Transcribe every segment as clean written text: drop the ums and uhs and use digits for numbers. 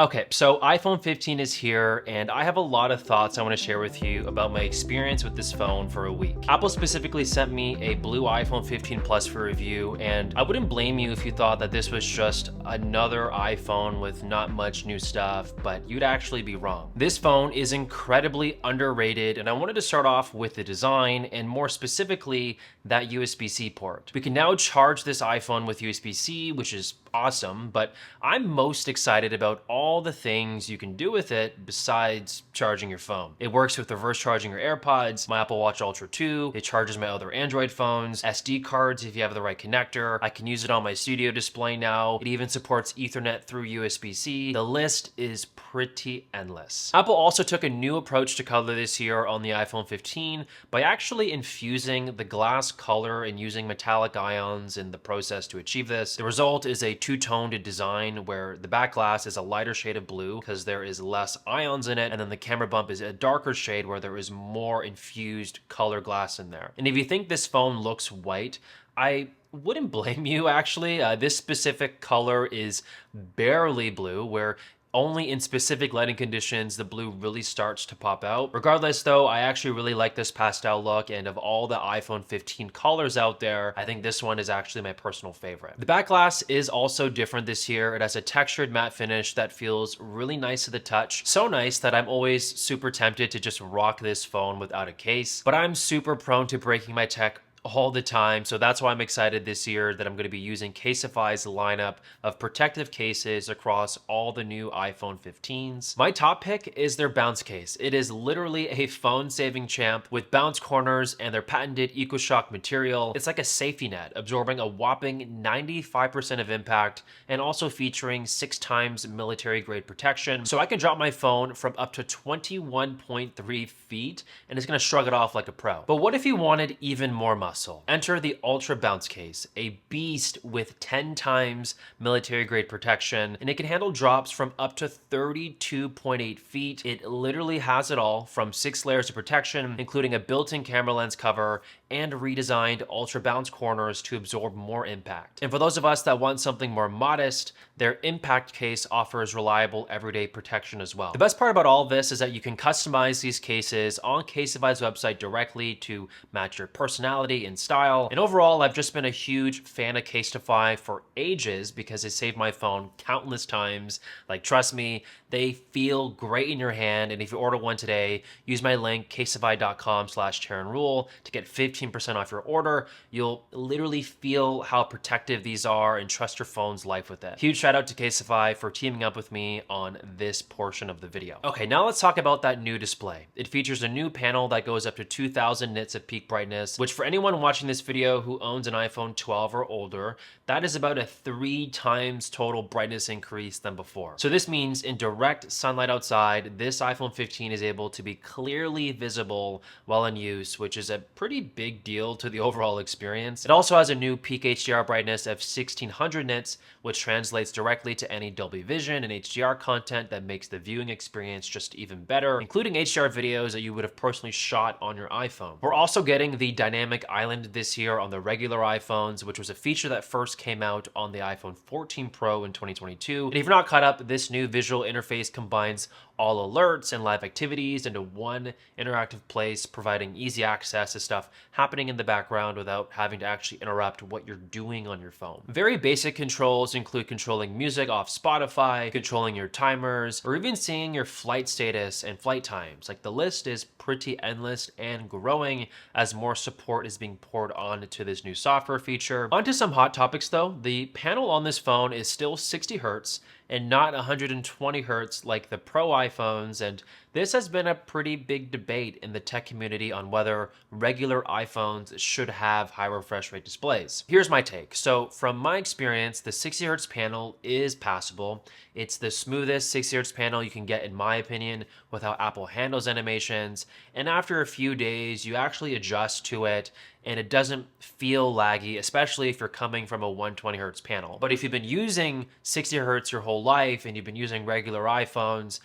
Okay, so iPhone 15 is here, and I have a lot of thoughts I want to share with you about my experience with this phone for a week. Apple specifically sent me a blue iPhone 15 Plus for review, and I wouldn't blame you if you thought that this was just another iPhone with not much new stuff, but you'd actually be wrong. This phone is incredibly underrated, and I wanted to start off with the design, and more specifically, that USB-C port. We can now charge this iPhone with USB-C, which is awesome, but I'm most excited about all the things you can do with it besides charging your phone. It works with reverse charging your AirPods, my Apple Watch Ultra 2, it charges my other Android phones, SD cards if you have the right connector, I can use it on my studio display now, it even supports Ethernet through USB-C. The list is pretty endless. Apple also took a new approach to color this year on the iPhone 15 by actually infusing the glass color and using metallic ions in the process to achieve this. The result is a two-toned design where the back glass is a lighter shade of blue because there is less ions in it, and then the camera bump is a darker shade where there is more infused color glass in there. And if you think this phone looks white, I wouldn't blame you actually. This specific color is barely blue, where only in specific lighting conditions the blue really starts to pop out. Regardless though, I actually really like this pastel look, and of all the iPhone 15 colors out there, I think this one is actually my personal favorite. The back glass is also different this year. It has a textured matte finish that feels really nice to the touch. So nice that I'm always super tempted to just rock this phone without a case, but I'm super prone to breaking my tech all the time, so that's why I'm excited this year that I'm going to be using Caseify's lineup of protective cases across all the new iPhone 15s. My top pick is their bounce case. It is literally a phone-saving champ with bounce corners and their patented EcoShock material. It's like a safety net, absorbing a whopping 95% of impact and also featuring 6 times military-grade protection. So I can drop my phone from up to 21.3 feet and it's going to shrug it off like a pro. But what if you wanted even more muscle? Enter the Ultra Bounce Case, a beast with 10 times military grade protection, and it can handle drops from up to 32.8 feet. It literally has it all, from 6 layers of protection, including a built-in camera lens cover and redesigned Ultra Bounce corners to absorb more impact. And for those of us that want something more modest, their Impact Case offers reliable everyday protection as well. The best part about all of this is that you can customize these cases on Caseify's website directly to match your personality and style. And overall, I've just been a huge fan of Caseify for ages because they saved my phone countless times. Like, trust me, they feel great in your hand. And if you order one today, use my link caseify.com/TerranRule to get 15% off your order. You'll literally feel how protective these are and trust your phone's life with it. Huge shout out to Caseify for teaming up with me on this portion of the video. Okay, now let's talk about that new display. It features a new panel that goes up to 2000 nits of peak brightness, which for anyone watching this video who owns an iPhone 12 or older, that is about a 3 times total brightness increase than before. So this means in direct sunlight outside, this iPhone 15 is able to be clearly visible while in use, which is a pretty big deal to the overall experience. It also has a new peak HDR brightness of 1600 nits, which translates directly to any Dolby Vision and HDR content that makes the viewing experience just even better, including HDR videos that you would have personally shot on your iPhone. We're also getting the dynamic island this year on the regular iPhones, which was a feature that first came out on the iPhone 14 Pro in 2022. And if you're not caught up, this new visual interface combines all alerts and live activities into one interactive place, providing easy access to stuff happening in the background without having to actually interrupt what you're doing on your phone. Very basic controls include controlling music off Spotify, controlling your timers, or even seeing your flight status and flight times. Like, the list is pretty endless and growing as more support is being poured on to this new software feature. Onto some hot topics though. The panel on this phone is still 60 Hertz and not 120 Hertz like the Pro iPhones, and this has been a pretty big debate in the tech community on whether regular iPhones should have high refresh rate displays. Here's my take. So from my experience, the 60 Hertz panel is passable. It's the smoothest 60 Hertz panel you can get, in my opinion, with how Apple handles animations, and after a few days, you actually adjust to it, and it doesn't feel laggy, especially if you're coming from a 120 Hertz panel. But if you've been using 60 Hertz your whole life and you've been using regular iPhones,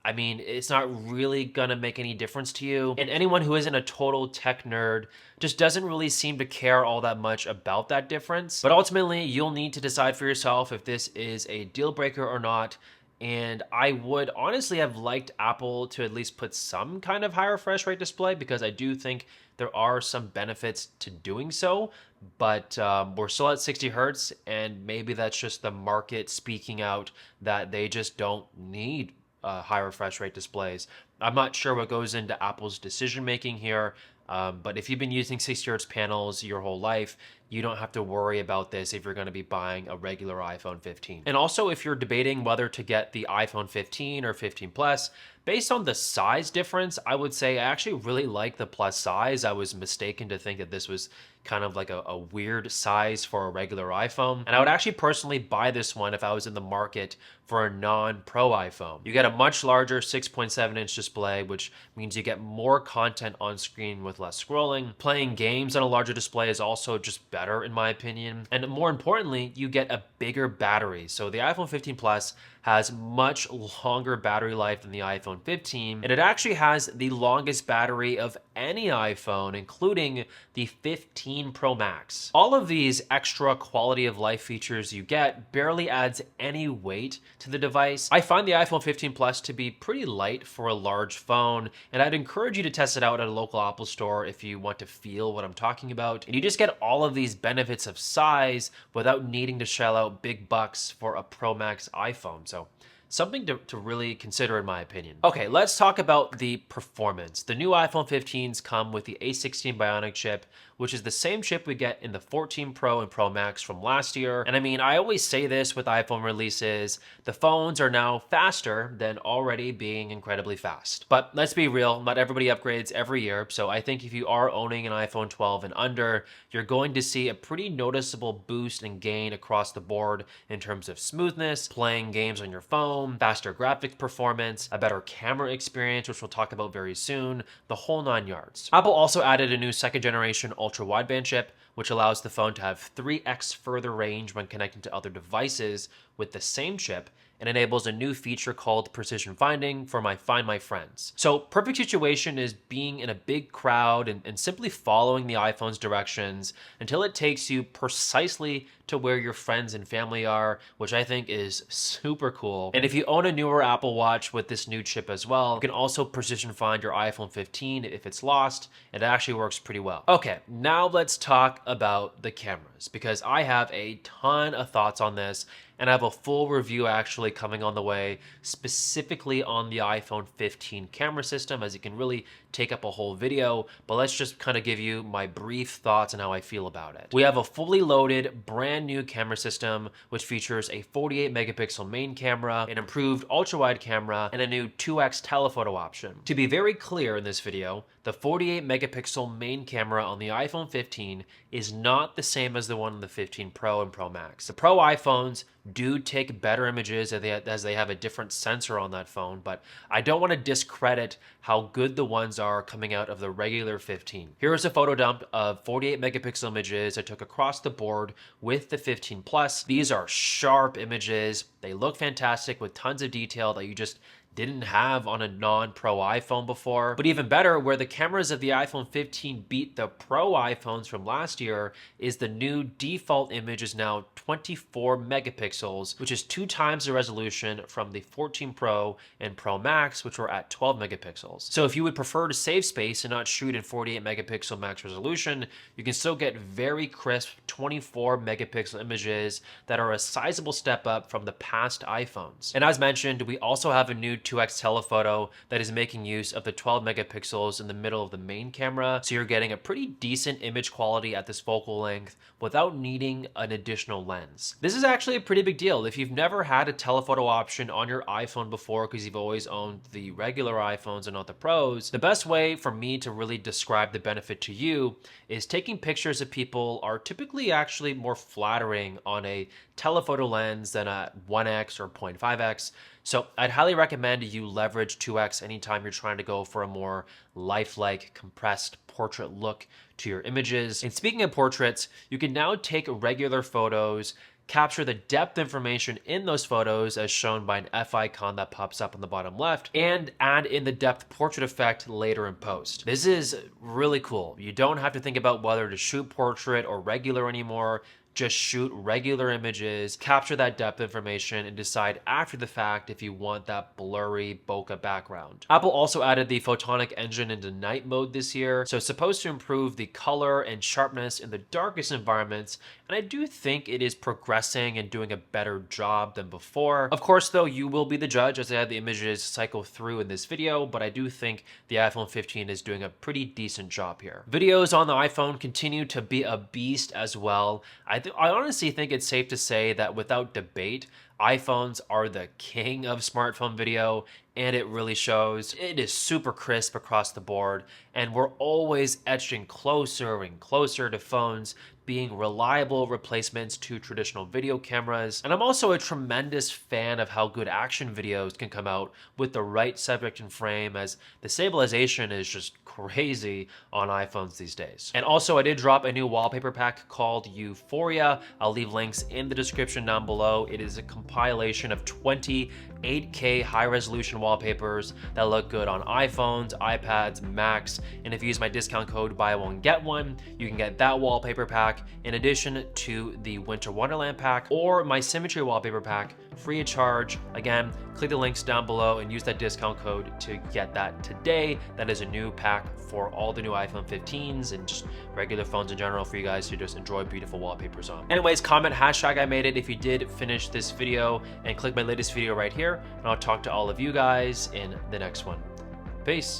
I mean, it's not really gonna make any difference to you. And anyone who isn't a total tech nerd just doesn't really seem to care all that much about that difference. But ultimately, you'll need to decide for yourself if this is a deal breaker or not. And I would honestly have liked Apple to at least put some kind of high refresh rate display, because I do think there are some benefits to doing so. But we're still at 60 hertz, and maybe that's just the market speaking out that they just don't need high refresh rate displays. I'm not sure what goes into Apple's decision making here, but if you've been using 60 hertz panels your whole life, you don't have to worry about this if you're going to be buying a regular iPhone 15. And also, if you're debating whether to get the iPhone 15 or 15 Plus, based on the size difference, I would say I actually really like the Plus size. I was mistaken to think that this was kind of like a weird size for a regular iPhone. And I would actually personally buy this one if I was in the market for a non-Pro iPhone. You get a much larger 6.7-inch display, which means you get more content on screen with less scrolling. Playing games on a larger display is also just better in my opinion. And more importantly, you get a bigger battery. So the iPhone 15 Plus has much longer battery life than the iPhone 15, and it actually has the longest battery of any iPhone, including the 15 Pro Max. All of these extra quality of life features you get barely adds any weight to the device. I find the iPhone 15 Plus to be pretty light for a large phone, and I'd encourage you to test it out at a local Apple store if you want to feel what I'm talking about. And you just get all of these benefits of size without needing to shell out big bucks for a Pro Max iPhone. So something to really consider in my opinion. Okay, let's talk about the performance. The new iPhone 15s come with the A16 Bionic chip, which is the same chip we get in the 14 Pro and Pro Max from last year. And I mean, I always say this with iPhone releases, the phones are now faster than already being incredibly fast. But let's be real, not everybody upgrades every year. So I think if you are owning an iPhone 12 and under, you're going to see a pretty noticeable boost and gain across the board in terms of smoothness, playing games on your phone, faster graphics performance, a better camera experience, which we'll talk about very soon, the whole 9 yards. Apple also added a new second generation ultra wideband chip, which allows the phone to have 3x further range when connecting to other devices with the same chip, and enables a new feature called precision finding for my Find My Friends. So perfect situation is being in a big crowd and simply following the iPhone's directions until it takes you precisely to where your friends and family are, which I think is super cool. And if you own a newer Apple Watch with this new chip as well, you can also precision find your iPhone 15 if it's lost. It actually works pretty well. Okay, now let's talk about the cameras, because I have a ton of thoughts on this, and I have a full review actually coming on the way, specifically on the iPhone 15 camera system, as it can really take up a whole video, but let's just kind of give you my brief thoughts on how I feel about it. We have a fully loaded, brand new camera system, which features a 48 megapixel main camera, an improved ultra-wide camera, and a new 2x telephoto option. To be very clear in this video, the 48 megapixel main camera on the iPhone 15 is not the same as the one on the 15 Pro and Pro Max. The Pro iPhones do take better images as they have a different sensor on that phone, but I don't want to discredit how good the ones are coming out of the regular 15. Here is a photo dump of 48 megapixel images I took across the board with the 15 Plus. These are sharp images. They look fantastic with tons of detail that you just didn't have on a non-Pro iPhone before. But even better, where the cameras of the iPhone 15 beat the Pro iPhones from last year, is the new default image is now 24 megapixels, which is 2 times the resolution from the 14 Pro and Pro Max, which were at 12 megapixels. So if you would prefer to save space and not shoot in 48 megapixel max resolution, you can still get very crisp 24 megapixel images that are a sizable step up from the past iPhones. And as mentioned, we also have a new 2x telephoto that is making use of the 12 megapixels in the middle of the main camera, so you're getting a pretty decent image quality at this focal length without needing an additional lens. This is actually a pretty big deal. If you've never had a telephoto option on your iPhone before because you've always owned the regular iPhones and not the Pros, the best way for me to really describe the benefit to you is taking pictures of people are typically actually more flattering on a telephoto lens than a 1x or 0.5x. So I'd highly recommend you leverage 2x anytime you're trying to go for a more lifelike, compressed portrait look to your images. And speaking of portraits, you can now take regular photos, capture the depth information in those photos as shown by an F icon that pops up on the bottom left, and add in the depth portrait effect later in post. This is really cool. You don't have to think about whether to shoot portrait or regular anymore. just shoot regular images, capture that depth information, and decide after the fact if you want that blurry bokeh background. Apple also added the photonic engine into night mode this year, so it's supposed to improve the color and sharpness in the darkest environments, and I do think it is progressing and doing a better job than before. Of course though, you will be the judge as I had the images cycle through in this video, but I do think the iPhone 15 is doing a pretty decent job here. Videos on the iPhone continue to be a beast as well. I honestly think it's safe to say that without debate, iPhones are the king of smartphone video, and it really shows. It is super crisp across the board, and we're always edging closer and closer to phones being reliable replacements to traditional video cameras. And I'm also a tremendous fan of how good action videos can come out with the right subject and frame, as the stabilization is just crazy on iPhones these days. And also, I did drop a new wallpaper pack called Euphoria. I'll leave links in the description down below. It is a compilation of 20 8K high-resolution wallpapers that look good on iPhones, iPads, Macs, and if you use my discount code buy one get one, you can get that wallpaper pack in addition to the Winter Wonderland pack or my Symmetry wallpaper pack free of charge. Again, click the links down below and use that discount code to get that today. That is a new pack for all the new iPhone 15s and just regular phones in general for you guys to just enjoy beautiful wallpapers on. Anyways, comment hashtag I made it if you did finish this video, and click my latest video right here, and I'll talk to all of you guys in the next one. Peace.